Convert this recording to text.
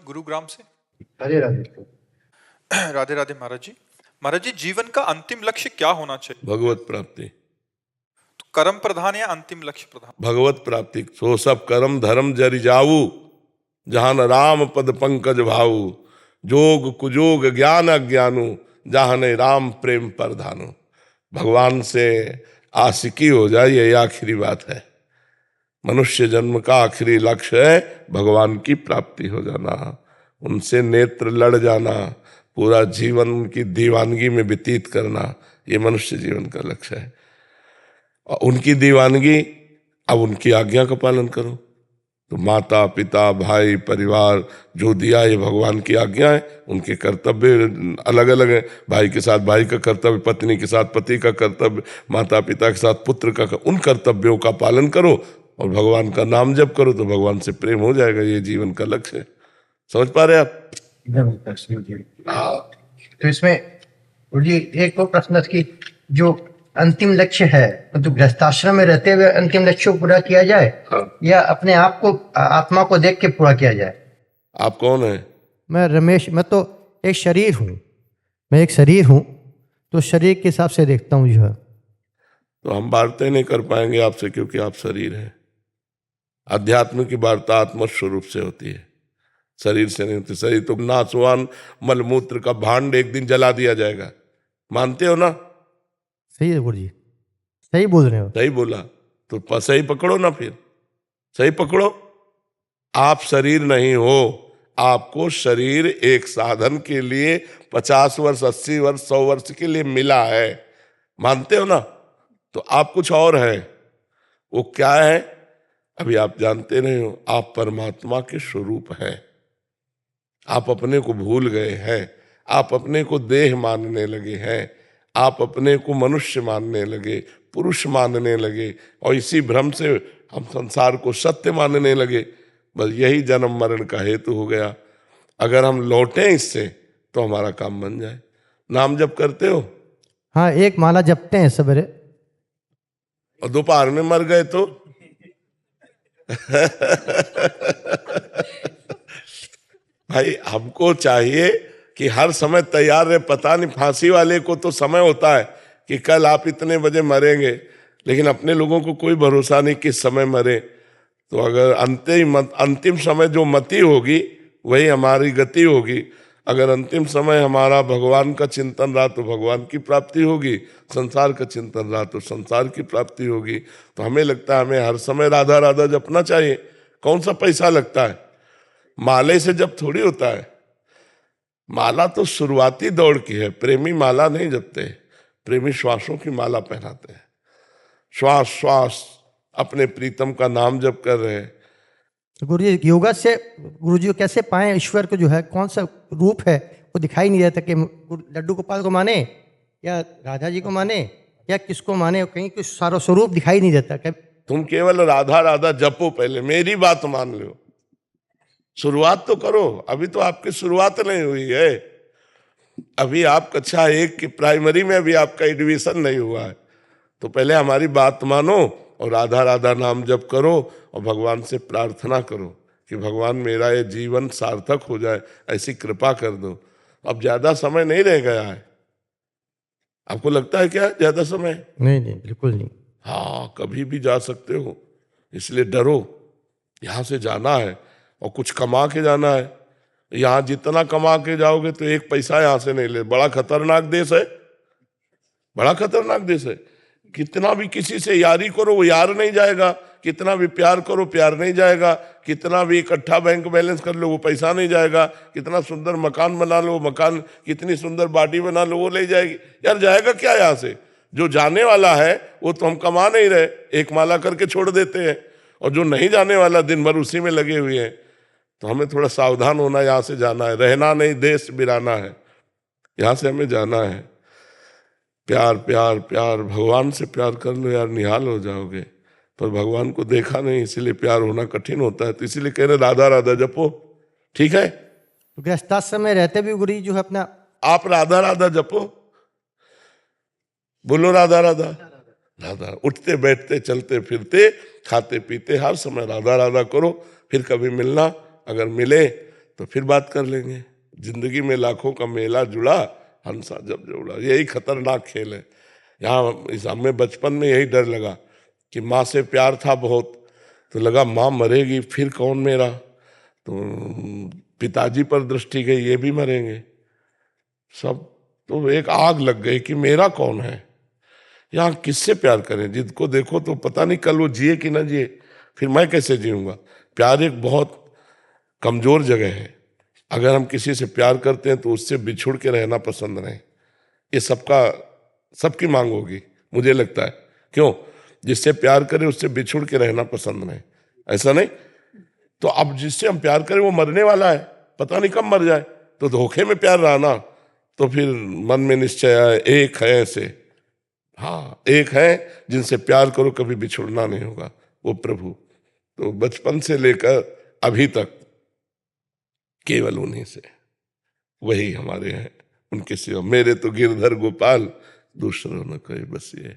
गुरुग्राम से। राधे राधे। राधे राधे महाराज जी। महाराज जी, जीवन का अंतिम लक्ष्य क्या होना चाहिए? भगवत प्राप्ति। तो कर्म प्रधान या अंतिम लक्ष्य प्रधान? भगवत प्राप्ति। सो सब कर्म धर्म जरि जाऊ, जहान राम पद पंकज भाऊ। जोग कुजोग ज्ञान अज्ञानु, जहान राम प्रेम प्रधानु। भगवान से आशिकी हो जाए, ये आखिरी बात है। मनुष्य जन्म का आखिरी लक्ष्य है भगवान की प्राप्ति हो जाना, उनसे नेत्र लड़ जाना, पूरा जीवन उनकी दीवानगी में व्यतीत करना, ये मनुष्य जीवन का लक्ष्य है। और उनकी दीवानगी, अब उनकी आज्ञा का पालन करो। तो माता पिता भाई परिवार जो दिया, ये भगवान की आज्ञा है। उनके कर्तव्य अलग अलग है। भाई के साथ भाई का कर्तव्य, पत्नी के साथ पति का कर्तव्य, माता पिता के साथ पुत्र का, उन कर्तव्यों का पालन करो और भगवान का नाम जप करो, तो भगवान से प्रेम हो जाएगा। ये जीवन का लक्ष्य है। समझ पा रहे आप? तो इसमें जी एक और प्रश्न कि जो अंतिम लक्ष्य है, तो गृहस्थाश्रम में रहते हुए अंतिम लक्ष्य को पूरा किया जाए, या अपने आप को, आत्मा को देख के पूरा किया जाए? आप कौन है? मैं रमेश। मैं तो एक शरीर हूँ, मैं एक शरीर हूँ, तो शरीर के हिसाब से देखता हूँ जो है। तो हम वार्ता नहीं कर पाएंगे आपसे, क्योंकि आप शरीर हैं। अध्यात्म की वार्ता आत्म स्वरूप से होती है, शरीर से नहीं होती। शरीर तो नासवान मलमूत्र का भांड एक दिन जला दिया जाएगा, मानते हो ना? सही है गुरु जी, सही बोल रहे हो। सही बोला तो सही पकड़ो ना, फिर सही पकड़ो। आप शरीर नहीं हो, आपको शरीर एक साधन के लिए 50 वर्ष 80 वर्ष 100 वर्ष के लिए मिला है, मानते हो ना? तो आप कुछ और है। वो क्या है अभी आप जानते नहीं हो। आप परमात्मा के स्वरूप हैं। आप अपने को भूल गए हैं, आप अपने को देह मानने लगे हैं, आप अपने को मनुष्य मानने लगे, पुरुष मानने लगे, और इसी भ्रम से हम संसार को सत्य मानने लगे। बस यही जन्म मरण का हेतु हो गया। अगर हम लौटें इससे तो हमारा काम बन जाए। नाम जप करते हो? हाँ, एक माला जपते हैं सवेरे। और दोपहर में मर गए तो भाई हमको चाहिए कि हर समय तैयार रहे। पता नहीं, फांसी वाले को तो समय होता है कि कल आप इतने बजे मरेंगे, लेकिन अपने लोगों को कोई भरोसा नहीं किस समय मरे। तो अगर अंतिम समय जो मति होगी वही हमारी गति होगी। अगर अंतिम समय हमारा भगवान का चिंतन रहा तो भगवान की प्राप्ति होगी, संसार का चिंतन रहा तो संसार की प्राप्ति होगी। तो हमें लगता है हमें हर समय राधा राधा जपना चाहिए। कौन सा पैसा लगता है? माले से जब थोड़ी होता है। माला तो शुरुआती दौड़ की है। प्रेमी माला नहीं जपते, प्रेमी श्वासों की माला पहनाते हैं। श्वास श्वास अपने प्रीतम का नाम जप कर रहे हैं। गुरु जी, योगा से गुरु जी कैसे पाए ईश्वर को? जो है कौन सा रूप है वो दिखाई नहीं देता कि लड्डू गोपाल को माने या राधा जी को माने या किसको माने, कहीं कुछ सारा स्वरूप दिखाई नहीं देता। तुम केवल राधा राधा जपो, पहले मेरी बात मान लो। शुरुआत तो करो। अभी तो आपकी शुरुआत नहीं हुई है। अभी आप कक्षा 1 की प्राइमरी में अभी आपका एडमिशन नहीं हुआ है। तो पहले हमारी बात मानो और राधा राधा नाम जप करो और भगवान से प्रार्थना करो कि भगवान मेरा ये जीवन सार्थक हो जाए, ऐसी कृपा कर दो। अब ज्यादा समय नहीं रह गया है। आपको लगता है क्या ज्यादा समय? नहीं नहीं, बिल्कुल नहीं। हाँ, कभी भी जा सकते हो, इसलिए डरो। यहाँ से जाना है और कुछ कमा के जाना है। यहाँ जितना कमा के जाओगे तो एक पैसा यहाँ से नहीं ले। बड़ा खतरनाक देश है, बड़ा खतरनाक देश है। कितना भी किसी से यारी करो वो यार नहीं जाएगा, कितना भी प्यार करो प्यार नहीं जाएगा, कितना भी इकट्ठा बैंक बैलेंस कर लो वो पैसा नहीं जाएगा, कितना सुंदर मकान बना लो मकान, कितनी सुंदर बाडी बना लो वो ले जाएगी। यार जाएगा क्या यहाँ से? जो जाने वाला है वो तो हम कमा नहीं रहे, एक माला करके छोड़ देते हैं, और जो नहीं जाने वाला दिन भर उसी में लगे हुए हैं। तो हमें थोड़ा सावधान होना। यहाँ से जाना है, रहना नहीं, देश बिराना है। यहाँ से हमें जाना है। प्यार प्यार प्यार, भगवान से प्यार कर लो यार, निहाल हो जाओगे। पर भगवान को देखा नहीं, इसीलिए प्यार होना कठिन होता है। तो इसीलिए कह रहे राधा राधा जपो, ठीक है? तो गृहस्थाश्रम में रहते भी गुरु जी जो है अपना आप राधा राधा जपो, बोलो राधा राधा राधा। उठते बैठते चलते फिरते खाते पीते हर समय राधा राधा करो। फिर कभी मिलना, अगर मिले तो फिर बात कर लेंगे। जिंदगी में लाखों का मेला जुड़ा, हंसा जब जोड़ा, यही खतरनाक खेल है। यहाँ इस हमें बचपन में यही डर लगा कि माँ से प्यार था बहुत, तो लगा माँ मरेगी फिर कौन मेरा, तो पिताजी पर दृष्टि गई, ये भी मरेंगे सब। तो एक आग लग गई कि मेरा कौन है, यहाँ किससे प्यार करें, जिसको देखो तो पता नहीं कल वो जिए कि ना जिए, फिर मैं कैसे जीऊंगा। प्यार एक बहुत कमजोर जगह है। अगर हम किसी से प्यार करते हैं तो उससे बिछुड़ के रहना पसंद नहीं, ये सबकी मांग होगी मुझे लगता है। क्यों? जिससे प्यार करें उससे बिछुड़ के रहना पसंद नहीं, ऐसा नहीं। तो अब जिससे हम प्यार करें वो मरने वाला है, पता नहीं कब मर जाए, तो धोखे में प्यार रहा ना, तो फिर मन में निश्चय आए एक है ऐसे, हाँ एक है जिनसे प्यार करो कभी बिछुड़ना नहीं होगा, वो प्रभु। तो बचपन से लेकर अभी तक केवल उन्हीं से, वही हमारे हैं, उनके सिवा मेरे तो गिरधर गोपाल, दूसरों न कोई बस ये।